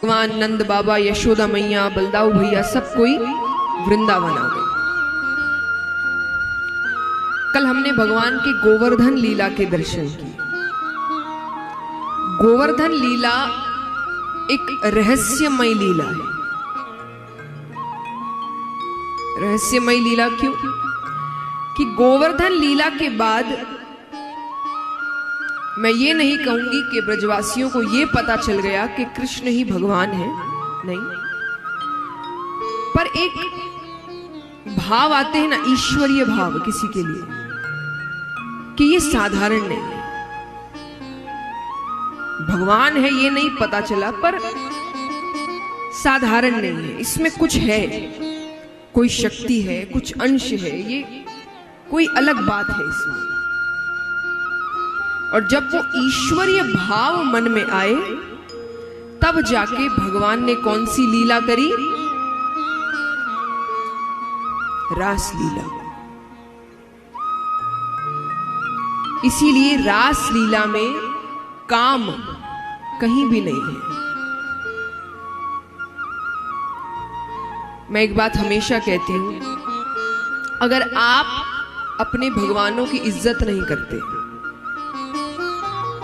भगवान नंद बाबा, यशोदा मैया, बलदाऊ भैया सब कोई वृंदावन आ गए। कल हमने भगवान के गोवर्धन लीला के दर्शन किए। गोवर्धन लीला एक रहस्यमय लीला है। रहस्यमय लीला क्यों? कि गोवर्धन लीला के बाद मैं ये नहीं कहूंगी कि ब्रजवासियों को ये पता चल गया कि कृष्ण ही भगवान है, नहीं, पर एक भाव आते हैं ना, ईश्वरीय भाव किसी के लिए, कि ये साधारण नहीं है, भगवान है ये नहीं पता चला, पर साधारण नहीं है, इसमें कुछ है, कोई शक्ति है, कुछ अंश है, ये कोई अलग बात है इसमें। और जब वो ईश्वरीय भाव मन में आए, तब जाके भगवान ने कौन सी लीला करी? रास लीला। इसीलिए रास लीला में काम कहीं भी नहीं है। मैं एक बात हमेशा कहती हूं, अगर आप अपने भगवानों की इज्जत नहीं करते,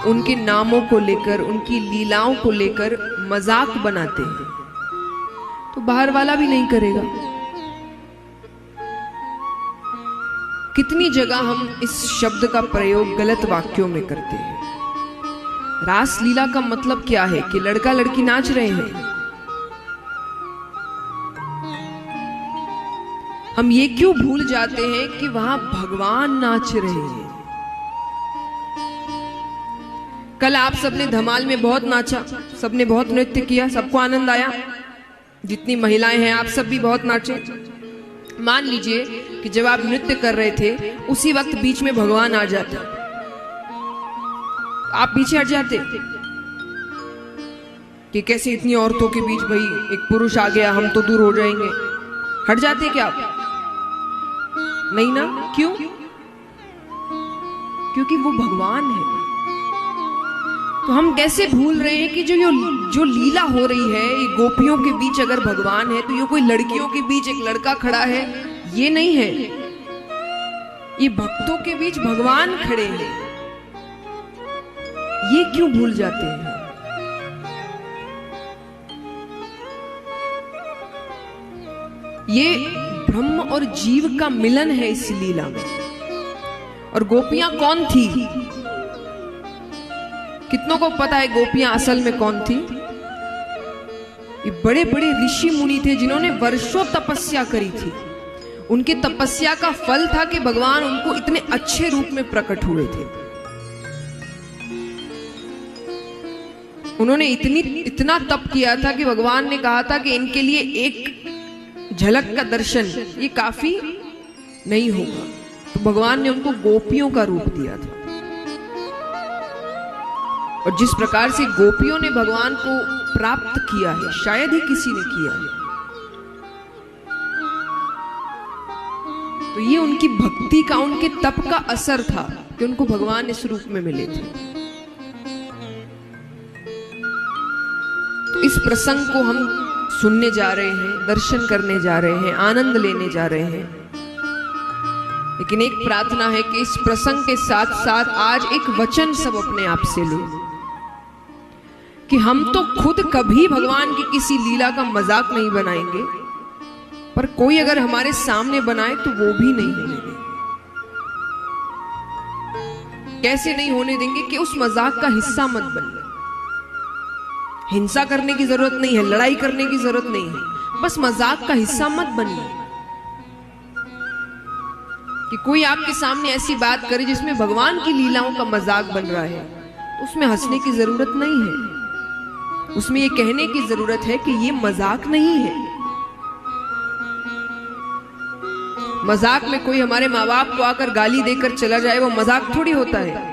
उनके नामों को लेकर, उनकी लीलाओं को लेकर मजाक बनाते हैं, तो बाहर वाला भी नहीं करेगा। कितनी जगह हम इस शब्द का प्रयोग गलत वाक्यों में करते हैं। रास लीला का मतलब क्या है? कि लड़का लड़की नाच रहे हैं। हम ये क्यों भूल जाते हैं कि वहां भगवान नाच रहे हैं? कल आप सबने धमाल में बहुत नाचा, सबने बहुत नृत्य किया, सबको आनंद आया, जितनी महिलाएं हैं आप सब भी बहुत नाचे। मान लीजिए कि जब आप नृत्य कर रहे थे, उसी वक्त बीच में भगवान आ जाते, आप पीछे हट जाते कि कैसे इतनी औरतों के बीच भाई एक पुरुष आ गया, हम तो दूर हो जाएंगे। हट जाते क्या आप? नहीं ना। क्यों? क्योंकि वो भगवान है। तो हम कैसे भूल रहे हैं कि जो लीला हो रही है, ये गोपियों के बीच अगर भगवान है, तो ये कोई लड़कियों के बीच एक लड़का खड़ा है, ये नहीं है। ये भक्तों के बीच भगवान खड़े हैं। ये क्यों भूल जाते हैं? ये ब्रह्म और जीव का मिलन है इस लीला में। और गोपियां कौन थी? कितनों को पता है गोपियां असल में कौन थी? ये बड़े बड़े ऋषि मुनि थे जिन्होंने वर्षों तपस्या करी थी। उनकी तपस्या का फल था कि भगवान उनको इतने अच्छे रूप में प्रकट हुए थे। उन्होंने इतना तप किया था कि भगवान ने कहा था कि इनके लिए एक झलक का दर्शन ये काफी नहीं होगा, तो भगवान ने उनको गोपियों का रूप दिया था। और जिस प्रकार से गोपियों ने भगवान को प्राप्त किया है, शायद ही किसी ने किया है। तो ये उनकी भक्ति का, उनके तप का असर था कि उनको भगवान इस रूप में मिले थे। तो इस प्रसंग को हम सुनने जा रहे हैं, दर्शन करने जा रहे हैं, आनंद लेने जा रहे हैं। लेकिन एक प्रार्थना है कि इस प्रसंग के साथ साथ आज एक वचन सब अपने आप से लें कि हम तो खुद कभी भगवान की किसी लीला का मजाक नहीं बनाएंगे, पर कोई अगर हमारे सामने बनाए तो वो भी नहीं होने देंगे। कैसे नहीं होने देंगे? कि उस मजाक का हिस्सा मत बनिए। हिंसा करने की जरूरत नहीं है, लड़ाई करने की जरूरत नहीं है, बस मजाक का हिस्सा मत बनिए। कि कोई आपके सामने ऐसी बात करे जिसमें भगवान की लीलाओं का मजाक बन रहा है, तो उसमें हंसने की जरूरत नहीं है। उसमें ये कहने की जरूरत है कि ये मजाक नहीं है। मजाक में कोई हमारे माँ बाप को आकर गाली देकर चला जाए, वो मजाक थोड़ी होता है।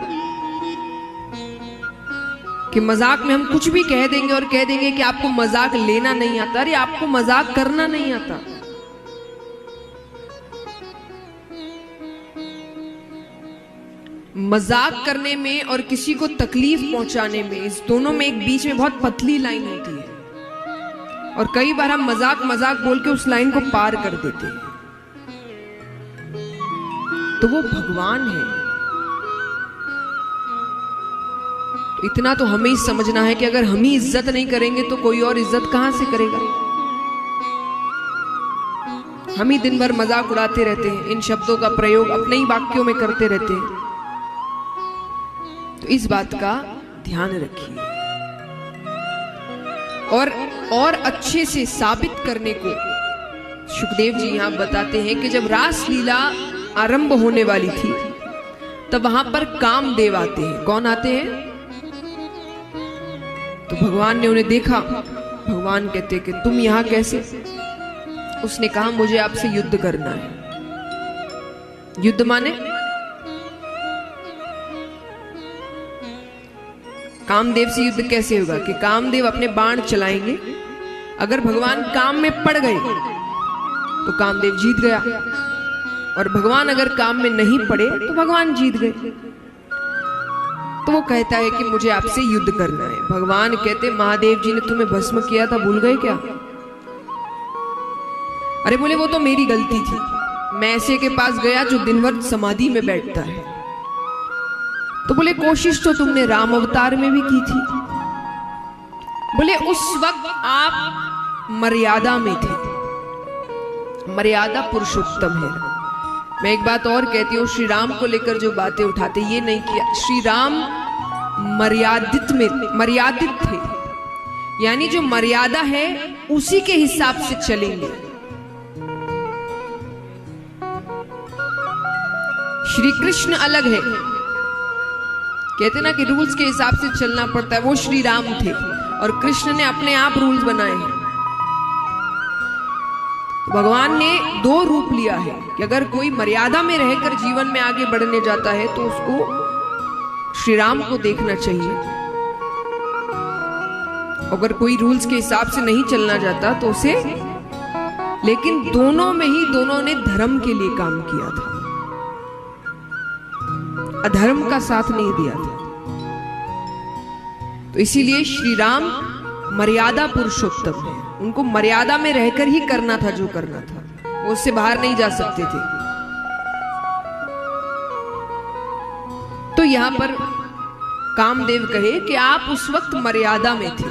कि मजाक में हम कुछ भी कह देंगे और कह देंगे कि आपको मजाक लेना नहीं आता। अरे आपको मजाक करना नहीं आता। मजाक करने में और किसी को तकलीफ पहुंचाने में, इस दोनों में एक बीच में बहुत पतली लाइन होती है। और कई बार हम मजाक मजाक बोल के उस लाइन को पार कर देते हैं। तो वो भगवान है। तो इतना तो हमें ही समझना है कि अगर हम ही इज्जत नहीं करेंगे तो कोई और इज्जत कहां से करेगा। हम ही दिन भर मजाक उड़ाते रहते हैं, इन शब्दों का प्रयोग अपने ही वाक्यों में करते रहते हैं। तो इस बात का ध्यान रखिए। और अच्छे से साबित करने को सुखदेव जी यहां बताते हैं कि जब रास लीला आरंभ होने वाली थी तब वहां पर कामदेव आते हैं। कौन आते हैं? तो भगवान ने उन्हें देखा। भगवान कहते कि तुम यहां कैसे? उसने कहा मुझे आपसे युद्ध करना है। युद्ध माने कामदेव से युद्ध कैसे होगा कि कामदेव अपने बाण चलाएंगे, अगर भगवान काम में पड़ गए तो कामदेव जीत गया, और भगवान अगर काम में नहीं पड़े तो भगवान जीत गए। तो वो कहता है कि मुझे आपसे युद्ध करना है। भगवान कहते महादेव जी ने तुम्हें भस्म किया था, भूल गए क्या? अरे बोले वो तो मेरी गलती थी, मैं ऐसे के पास गया जो दिन भर समाधि में बैठता है। तो बोले कोशिश तो तुमने राम अवतार में भी की थी। बोले उस वक्त आप मर्यादा में थे, मर्यादा पुरुषोत्तम है। मैं एक बात और कहती हूँ, श्री राम को लेकर जो बातें उठाते ये नहीं किया। श्री राम मर्यादित थे, यानी जो मर्यादा है उसी के हिसाब से चलेंगे। श्री कृष्ण अलग है, कहते ना कि रूल्स के हिसाब से चलना पड़ता है। वो श्री राम थे और कृष्ण ने अपने आप रूल्स बनाए हैं। भगवान ने दो रूप लिया है कि अगर कोई मर्यादा में रहकर जीवन में आगे बढ़ने जाता है तो उसको श्री राम को देखना चाहिए। अगर कोई रूल्स के हिसाब से नहीं चलना चाहता तो उसे, लेकिन दोनों में ही दोनों ने धर्म के लिए काम किया था, अधर्म का साथ नहीं दिया था। तो इसीलिए श्री राम मर्यादा पुरुषोत्तम है। उनको मर्यादा में रहकर ही करना था जो करना था, वो उससे बाहर नहीं जा सकते थे। तो यहां पर कामदेव कहे कि आप उस वक्त मर्यादा में थे,